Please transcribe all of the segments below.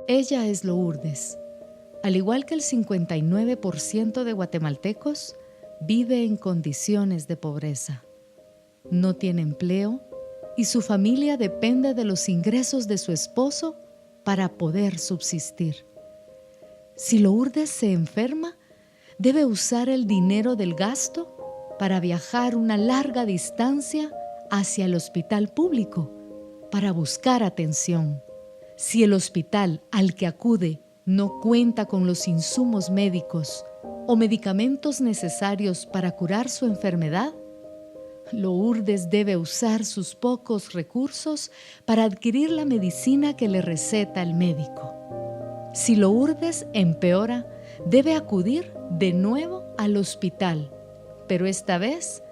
Ella es Lourdes. Al igual que el 59% de guatemaltecos, vive en condiciones de pobreza. No tiene empleo y su familia depende de los ingresos de su esposo para poder subsistir. Si Lourdes se enferma, debe usar el dinero del gasto para viajar una larga distancia hacia el hospital público para buscar atención. Si el hospital al que acude no cuenta con los insumos médicos o medicamentos necesarios para curar su enfermedad, Lourdes debe usar sus pocos recursos para adquirir la medicina que le receta el médico. Si Lourdes empeora, debe acudir de nuevo al hospital, pero esta vez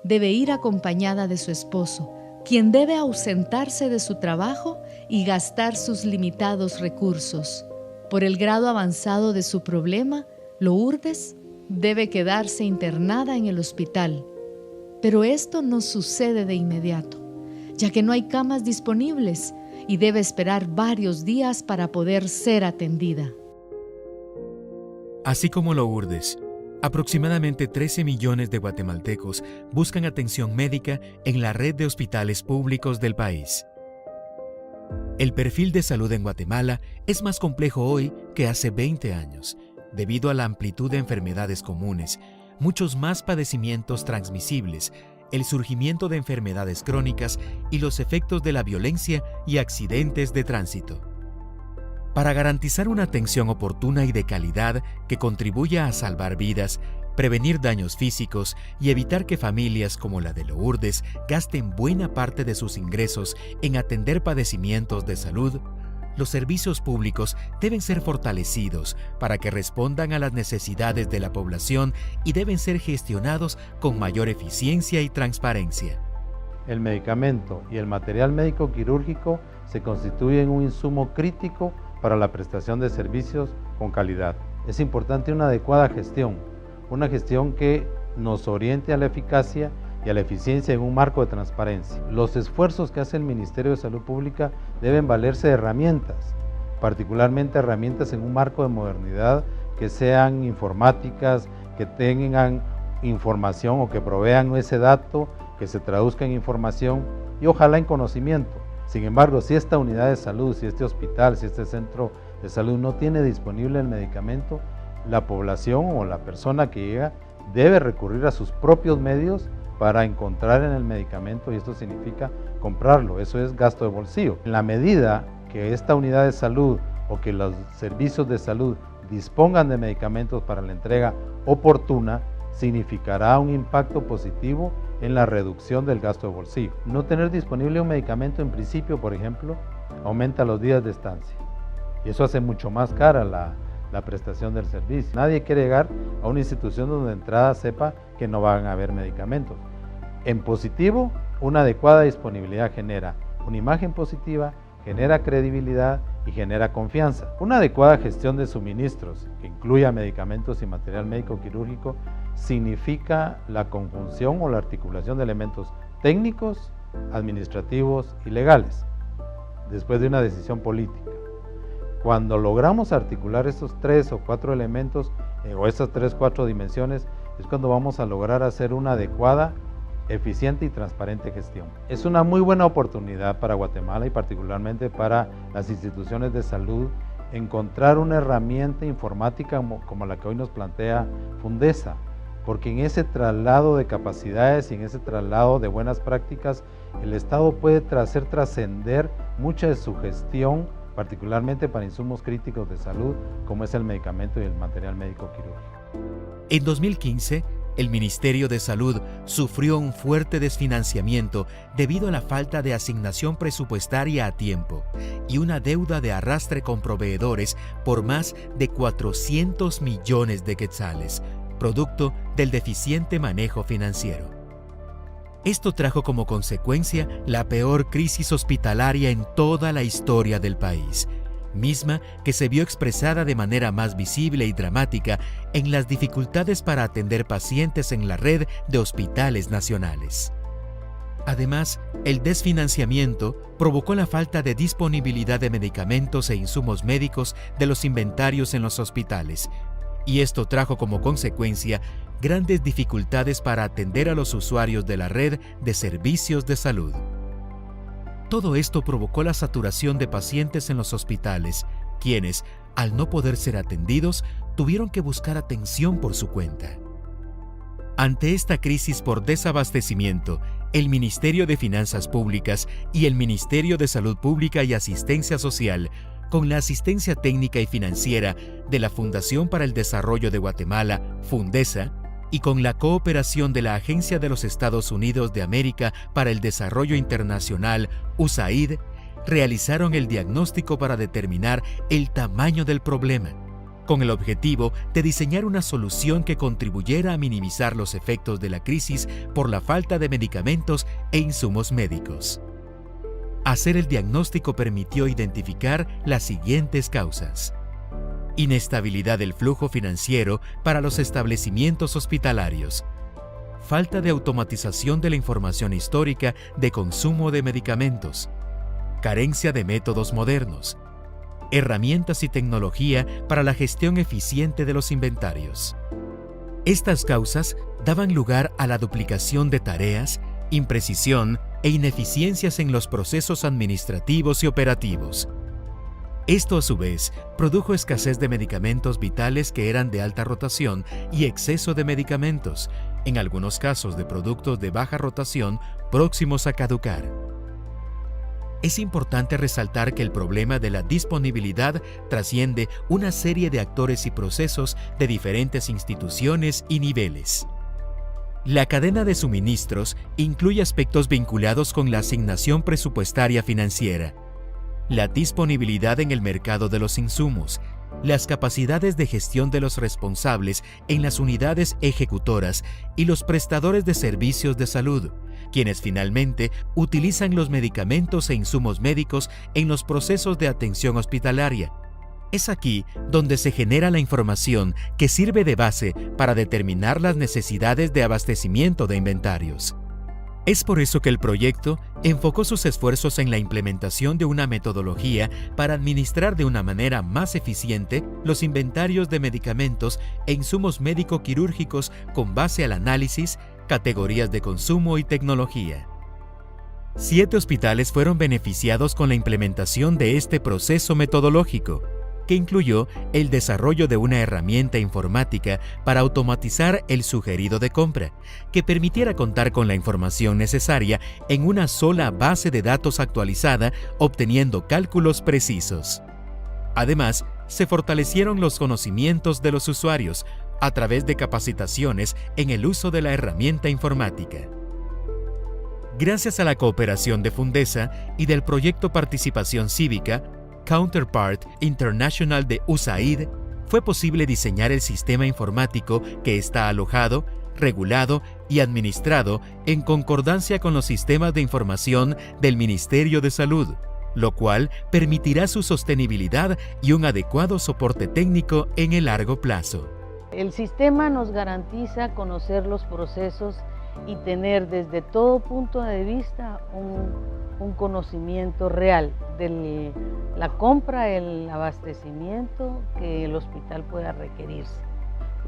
debe ir acompañada de su esposo, quien debe ausentarse de su trabajo y gastar sus limitados recursos. Por el grado avanzado de su problema, Lourdes debe quedarse internada en el hospital. Pero esto no sucede de inmediato, ya que no hay camas disponibles y debe esperar varios días para poder ser atendida. Así como Lourdes, aproximadamente 13 millones de guatemaltecos buscan atención médica en la red de hospitales públicos del país. El perfil de salud en Guatemala es más complejo hoy que hace 20 años, debido a la amplitud de enfermedades comunes, muchos más padecimientos transmisibles, el surgimiento de enfermedades crónicas y los efectos de la violencia y accidentes de tránsito. Para garantizar una atención oportuna y de calidad que contribuya a salvar vidas, prevenir daños físicos y evitar que familias como la de Lourdes gasten buena parte de sus ingresos en atender padecimientos de salud, los servicios públicos deben ser fortalecidos para que respondan a las necesidades de la población y deben ser gestionados con mayor eficiencia y transparencia. El medicamento y el material médico quirúrgico se constituyen un insumo crítico para la prestación de servicios con calidad. Es importante una adecuada gestión, una gestión que nos oriente a la eficacia y a la eficiencia en un marco de transparencia. Los esfuerzos que hace el Ministerio de Salud Pública deben valerse de herramientas, particularmente herramientas en un marco de modernidad que sean informáticas, que tengan información o que provean ese dato, que se traduzca en información y ojalá en conocimiento. Sin embargo, si esta unidad de salud, si este hospital, si este centro de salud no tiene disponible el medicamento, la población o la persona que llega debe recurrir a sus propios medios para encontrar en el medicamento, y esto significa comprarlo, eso es gasto de bolsillo. En la medida que esta unidad de salud o que los servicios de salud dispongan de medicamentos para la entrega oportuna, significará un impacto positivo en la reducción del gasto de bolsillo. No tener disponible un medicamento en principio, por ejemplo, aumenta los días de estancia y eso hace mucho más cara la prestación del servicio. Nadie quiere llegar a una institución donde de entrada sepa que no van a haber medicamentos. En positivo, una adecuada disponibilidad genera una imagen positiva, genera credibilidad y genera confianza. Una adecuada gestión de suministros, que incluya medicamentos y material médico quirúrgico, significa la conjunción o la articulación de elementos técnicos, administrativos y legales, después de una decisión política. Cuando logramos articular estos 3 o 4 elementos o estas 3 o 4 dimensiones, es cuando vamos a lograr hacer una adecuada, eficiente y transparente gestión. Es una muy buena oportunidad para Guatemala y particularmente para las instituciones de salud encontrar una herramienta informática como la que hoy nos plantea Fundesa, porque en ese traslado de capacidades y en ese traslado de buenas prácticas, el Estado puede hacer trascender mucha de su gestión, particularmente para insumos críticos de salud, como es el medicamento y el material médico quirúrgico. En 2015, el Ministerio de Salud sufrió un fuerte desfinanciamiento debido a la falta de asignación presupuestaria a tiempo y una deuda de arrastre con proveedores por más de 400 millones de quetzales, producto del deficiente manejo financiero. Esto trajo como consecuencia la peor crisis hospitalaria en toda la historia del país, misma que se vio expresada de manera más visible y dramática en las dificultades para atender pacientes en la red de hospitales nacionales. Además, el desfinanciamiento provocó la falta de disponibilidad de medicamentos e insumos médicos de los inventarios en los hospitales, y esto trajo como consecuencia grandes dificultades para atender a los usuarios de la red de servicios de salud. Todo esto provocó la saturación de pacientes en los hospitales, quienes, al no poder ser atendidos, tuvieron que buscar atención por su cuenta. Ante esta crisis por desabastecimiento, el Ministerio de Finanzas Públicas y el Ministerio de Salud Pública y Asistencia Social, con la asistencia técnica y financiera de la Fundación para el Desarrollo de Guatemala, Fundesa, y con la cooperación de la Agencia de los Estados Unidos de América para el Desarrollo Internacional, USAID, realizaron el diagnóstico para determinar el tamaño del problema, con el objetivo de diseñar una solución que contribuyera a minimizar los efectos de la crisis por la falta de medicamentos e insumos médicos. Hacer el diagnóstico permitió identificar las siguientes causas: inestabilidad del flujo financiero para los establecimientos hospitalarios, falta de automatización de la información histórica de consumo de medicamentos, carencia de métodos modernos, herramientas y tecnología para la gestión eficiente de los inventarios. Estas causas daban lugar a la duplicación de tareas, imprecisión e ineficiencias en los procesos administrativos y operativos. Esto, a su vez, produjo escasez de medicamentos vitales que eran de alta rotación y exceso de medicamentos, en algunos casos de productos de baja rotación próximos a caducar. Es importante resaltar que el problema de la disponibilidad trasciende una serie de actores y procesos de diferentes instituciones y niveles. La cadena de suministros incluye aspectos vinculados con la asignación presupuestaria financiera, la disponibilidad en el mercado de los insumos, las capacidades de gestión de los responsables en las unidades ejecutoras y los prestadores de servicios de salud, quienes finalmente utilizan los medicamentos e insumos médicos en los procesos de atención hospitalaria. Es aquí donde se genera la información que sirve de base para determinar las necesidades de abastecimiento de inventarios. Es por eso que el proyecto enfocó sus esfuerzos en la implementación de una metodología para administrar de una manera más eficiente los inventarios de medicamentos e insumos médico-quirúrgicos con base al análisis, categorías de consumo y tecnología. 7 hospitales fueron beneficiados con la implementación de este proceso metodológico, que incluyó el desarrollo de una herramienta informática para automatizar el sugerido de compra, que permitiera contar con la información necesaria en una sola base de datos actualizada, obteniendo cálculos precisos. Además, se fortalecieron los conocimientos de los usuarios a través de capacitaciones en el uso de la herramienta informática. Gracias a la cooperación de Fundesa y del proyecto Participación Cívica, Counterpart International de USAID, fue posible diseñar el sistema informático que está alojado, regulado y administrado en concordancia con los sistemas de información del Ministerio de Salud, lo cual permitirá su sostenibilidad y un adecuado soporte técnico en el largo plazo. El sistema nos garantiza conocer los procesos y tener desde todo punto de vista un conocimiento real de la compra, el abastecimiento que el hospital pueda requerirse.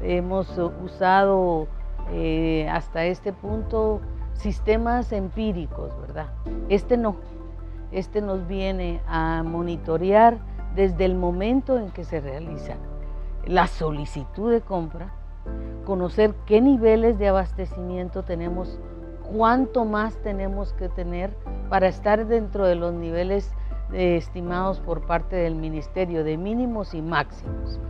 Hemos usado hasta este punto sistemas empíricos, ¿verdad? Este nos viene a monitorear desde el momento en que se realiza la solicitud de compra, conocer qué niveles de abastecimiento tenemos, cuánto más tenemos que tener para estar dentro de los niveles estimados por parte del Ministerio de mínimos y máximos.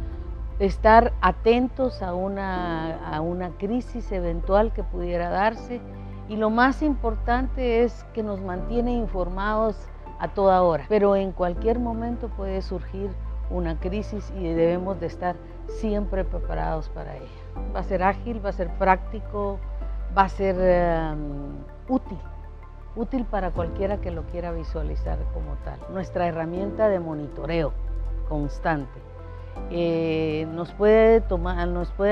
Estar atentos a una crisis eventual que pudiera darse, y lo más importante es que nos mantiene informados a toda hora, pero en cualquier momento puede surgir una crisis y debemos de estar siempre preparados para ella. Va a ser ágil, va a ser práctico, va a ser útil para cualquiera que lo quiera visualizar como tal. Nuestra herramienta de monitoreo constante nos puede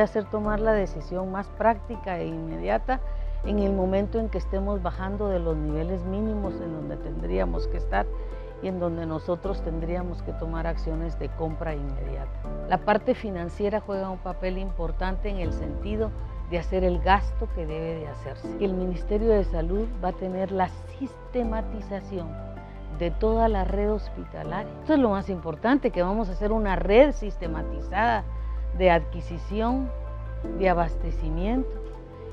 hacer tomar la decisión más práctica e inmediata en el momento en que estemos bajando de los niveles mínimos en donde tendríamos que estar y en donde nosotros tendríamos que tomar acciones de compra inmediata. La parte financiera juega un papel importante en el sentido de hacer el gasto que debe de hacerse. El Ministerio de Salud va a tener la sistematización de toda la red hospitalaria. Esto es lo más importante, que vamos a hacer una red sistematizada de adquisición, de abastecimiento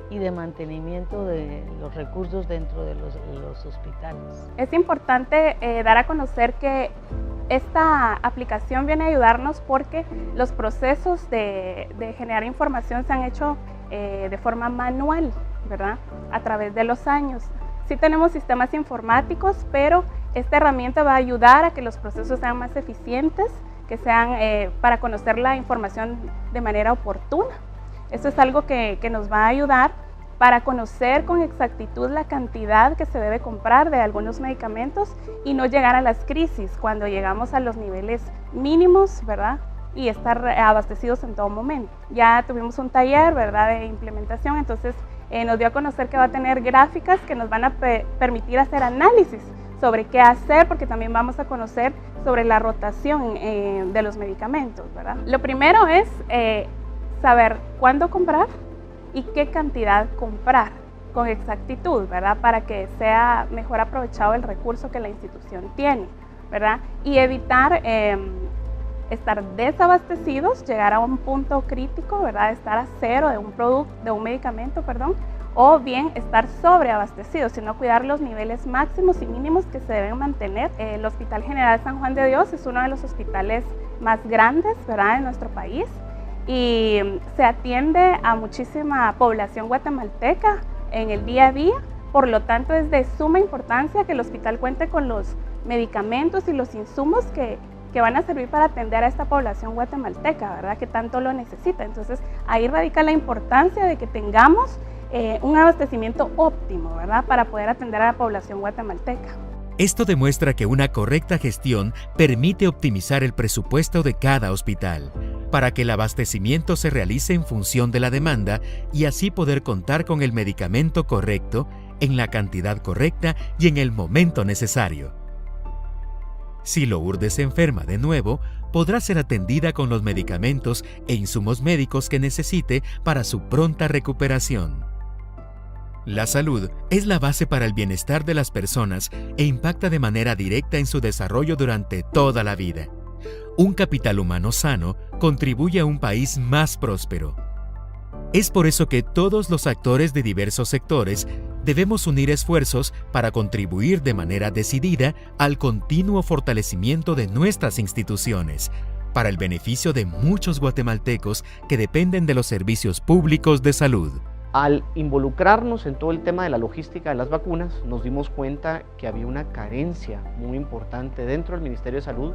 y de mantenimiento de los recursos dentro de los hospitales. Es importante dar a conocer que esta aplicación viene a ayudarnos porque los procesos de generar información se han hecho de forma manual, ¿verdad? A través de los años. Sí tenemos sistemas informáticos, pero esta herramienta va a ayudar a que los procesos sean más eficientes, que sean para conocer la información de manera oportuna. Esto es algo que nos va a ayudar para conocer con exactitud la cantidad que se debe comprar de algunos medicamentos y no llegar a las crisis cuando llegamos a los niveles mínimos, ¿verdad? Y estar abastecidos en todo momento. Ya tuvimos un taller, ¿verdad?, de implementación, entonces nos dio a conocer que va a tener gráficas que nos van a permitir hacer análisis sobre qué hacer, porque también vamos a conocer sobre la rotación de los medicamentos, ¿verdad? Lo primero es saber cuándo comprar y qué cantidad comprar con exactitud, ¿verdad? Para que sea mejor aprovechado el recurso que la institución tiene, ¿verdad? Y evitar estar desabastecidos, llegar a un punto crítico, ¿verdad? Estar a cero de un medicamento, perdón, o bien estar sobreabastecidos, sino cuidar los niveles máximos y mínimos que se deben mantener. El Hospital General San Juan de Dios es uno de los hospitales más grandes, ¿verdad?, en nuestro país, y se atiende a muchísima población guatemalteca en el día a día. Por lo tanto, es de suma importancia que el hospital cuente con los medicamentos y los insumos que van a servir para atender a esta población guatemalteca, ¿verdad?, que tanto lo necesita. Entonces, ahí radica la importancia de que tengamos un abastecimiento óptimo, ¿verdad?, para poder atender a la población guatemalteca. Esto demuestra que una correcta gestión permite optimizar el presupuesto de cada hospital, para que el abastecimiento se realice en función de la demanda y así poder contar con el medicamento correcto, en la cantidad correcta y en el momento necesario. Si Lourdes se enferma de nuevo, podrá ser atendida con los medicamentos e insumos médicos que necesite para su pronta recuperación. La salud es la base para el bienestar de las personas e impacta de manera directa en su desarrollo durante toda la vida. Un capital humano sano contribuye a un país más próspero. Es por eso que todos los actores de diversos sectores debemos unir esfuerzos para contribuir de manera decidida al continuo fortalecimiento de nuestras instituciones, para el beneficio de muchos guatemaltecos que dependen de los servicios públicos de salud. Al involucrarnos en todo el tema de la logística de las vacunas, nos dimos cuenta que había una carencia muy importante dentro del Ministerio de Salud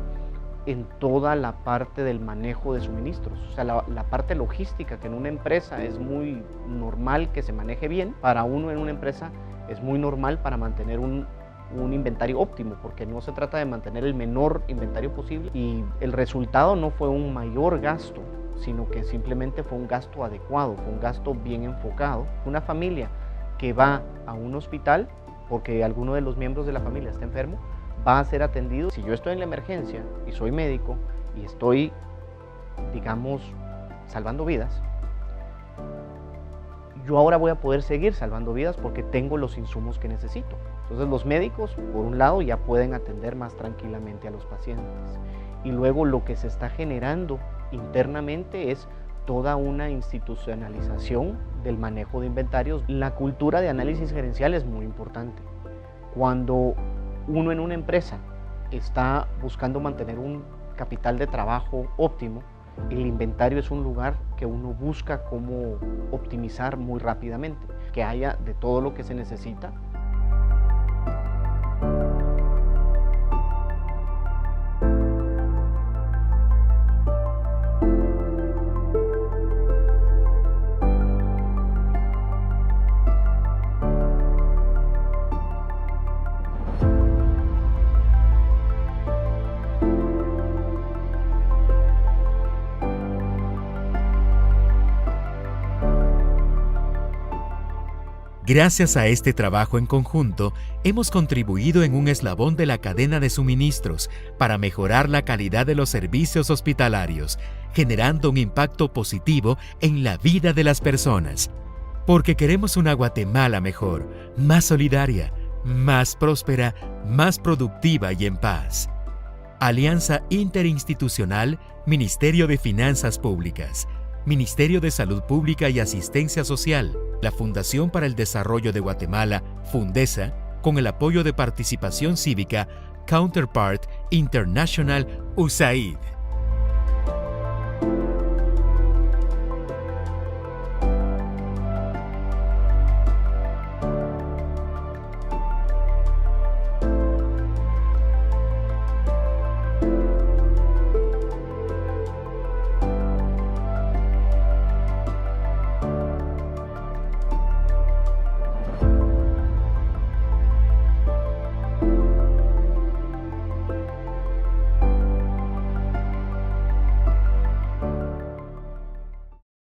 en toda la parte del manejo de suministros. O sea, la parte logística, que en una empresa es muy normal que se maneje bien, para uno en una empresa es muy normal para mantener un inventario óptimo, porque no se trata de mantener el menor inventario posible, y el resultado no fue un mayor gasto, sino que simplemente fue un gasto adecuado, fue un gasto bien enfocado. Una familia que va a un hospital porque alguno de los miembros de la familia está enfermo, va a ser atendido. Si yo estoy en la emergencia y soy médico y estoy, digamos, salvando vidas, yo ahora voy a poder seguir salvando vidas porque tengo los insumos que necesito. Entonces los médicos, por un lado, ya pueden atender más tranquilamente a los pacientes. Y luego lo que se está generando internamente es toda una institucionalización del manejo de inventarios. La cultura de análisis gerencial es muy importante. Cuando uno en una empresa está buscando mantener un capital de trabajo óptimo, el inventario es un lugar que uno busca cómo optimizar muy rápidamente, que haya de todo lo que se necesita. Gracias a este trabajo en conjunto, hemos contribuido en un eslabón de la cadena de suministros para mejorar la calidad de los servicios hospitalarios, generando un impacto positivo en la vida de las personas. Porque queremos una Guatemala mejor, más solidaria, más próspera, más productiva y en paz. Alianza Interinstitucional, Ministerio de Finanzas Públicas, Ministerio de Salud Pública y Asistencia Social, la Fundación para el Desarrollo de Guatemala, Fundesa, con el apoyo de Participación Cívica, Counterpart International, USAID.